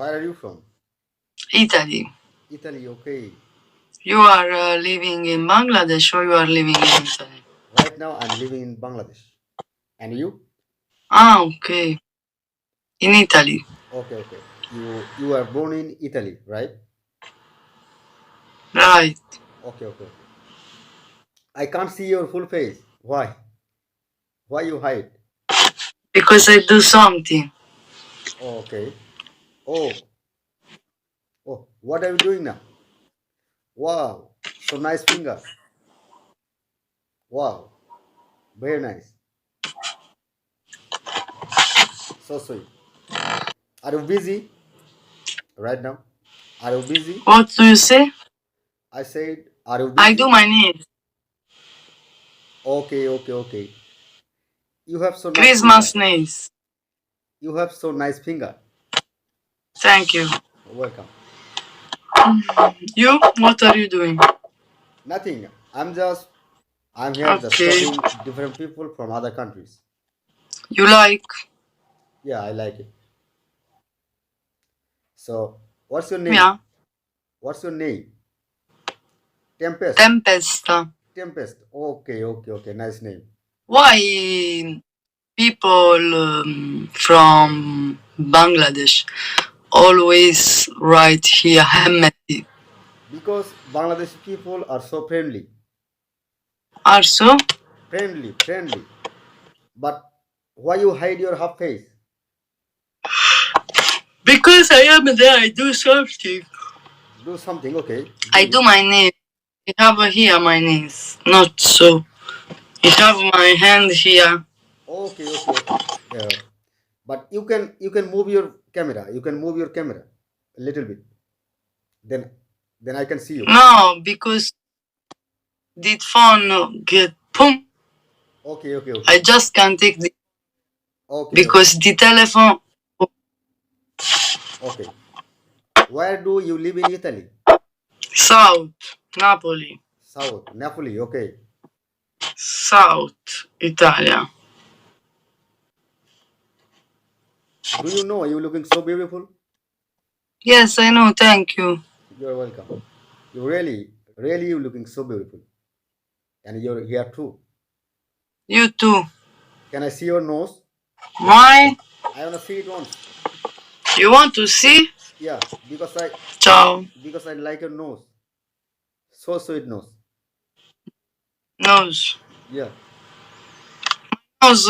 Where are you from? Italy. Italy, okay. You are living in Bangladesh or you are living in Italy? Right now I'm living in Bangladesh. And you? Ah, okay. In Italy. Okay, okay. You are born in Italy, right? Right. Okay, okay, okay. I can't see your full face. Why? Why you hide? Because I do something. Oh, okay. Oh, oh, what are you doing now? Wow, so nice finger. Wow, very nice. So sweet. Are you busy right now? Are you busy? What do you say? I said, are you I do busy? my nails. Okay, okay, okay. You have so nice finger. Christmas nails. You have so nice finger. Thank you. Welcome. You? What are you doing? Nothing. I'm here just Okay. talking different people from other countries. You like? Yeah, I like it. So, what's your name? Yeah. What's your name? Tempest. Tempesta. Tempest. Okay, okay, okay. Nice name. Why people from Bangladesh always write here Hameti? Because Bangladeshi people are so friendly. Also, Friendly, friendly. But why you hide your half face? because I am there, I do something. Do something, okay. I Do do it. my nails. I have here my nails. Not so. I have my hand here. Okay, okay, okay. Yeah. But you can move your camera. You can move your camera a little bit. Then then I can see you. No, because the phone get boom. Okay, okay, okay. I just can't take the Okay, okay. because the telephone Okay. Where do you live in Italy? South Napoli, South, Napoli. Okay. South Italia. Do you know you looking so beautiful? Yes, I know. Thank you. You're welcome. You really, really you looking so beautiful. And you're here too. You too. Can I see your nose? Why? I wanna see it once. You want to see? Yeah, Ciao. because I like your nose. So sweet nose. Nose. Yeah, Nose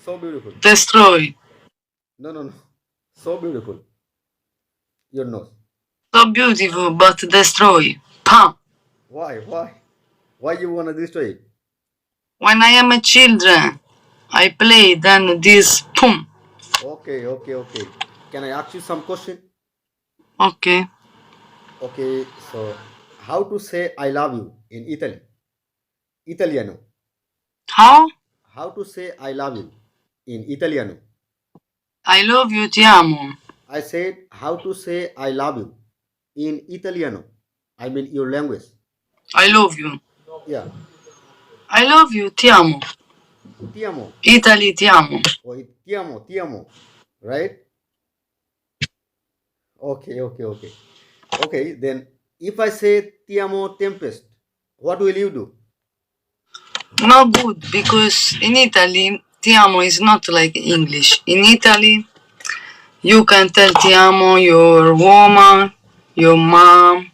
so beautiful. destroy. No, no, no. So beautiful. Your nose. So beautiful, but destroy. Pam. Why? Why? Why you wanna destroy it? When I am a children, I play. Then this pum. Okay, okay, okay. Can I ask you some question? Okay. Okay, so how to say I love you in Italy? Italiano. How? How to say I love you in Italiano? I love you, ti amo. I said how to say I love you in Italiano. I mean your language. I love you. Yeah. I love you, ti amo. Ti amo. Italy, ti amo. Or ti amo, ti amo. Right? Okay, okay, okay. Okay, then if I say ti amo tempest, what will you do? No good, because in Italy, ti amo is not like English. In Italy, you can tell ti amo your woman, your mom.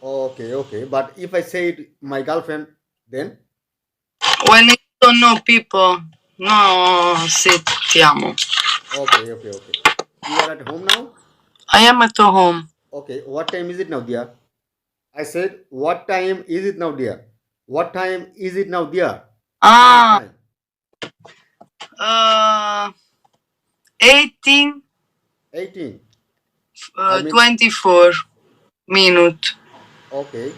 Okay, okay. But if I say it my girlfriend, then When you don't know people, no say ti amo. okay, okay, okay. You are at home now? I am at home. Okay, what time is it now, dear? I said, what time is it now, dear? What time is it now, dear? Time, Ah, time. 18, 18. I mean, 24 minute. okay.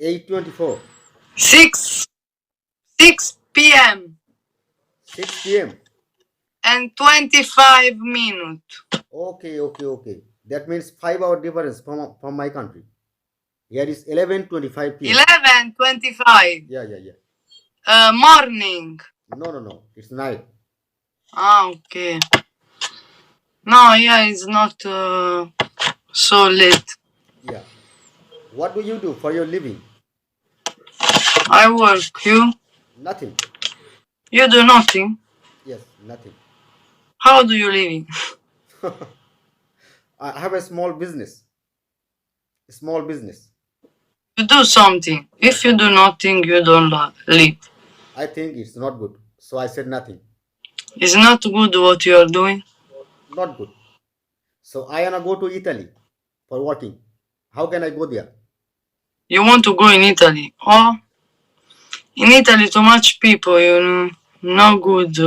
8:24. 6, 6 p.m. 6 p.m. and 25 minute. Okay, okay, okay. That means 5 hour difference from my country. Here is 11:25 p.m. 11:25. Yeah, yeah, yeah. Morning. No, no, no. It's night. Ah, okay. No, yeah, it's not so late. Yeah. What do you do for your living? I work. You? Nothing. You do nothing. Yes, nothing. How do you live? I have a small business. Small business. You do something. If you do nothing, you don't live. I think it's not good. So I said nothing. It's not good what you are doing. Not good. So I wanna go to Italy for working. How can I go there? You want to go in Italy. Oh, in Italy, too much people, you know. No good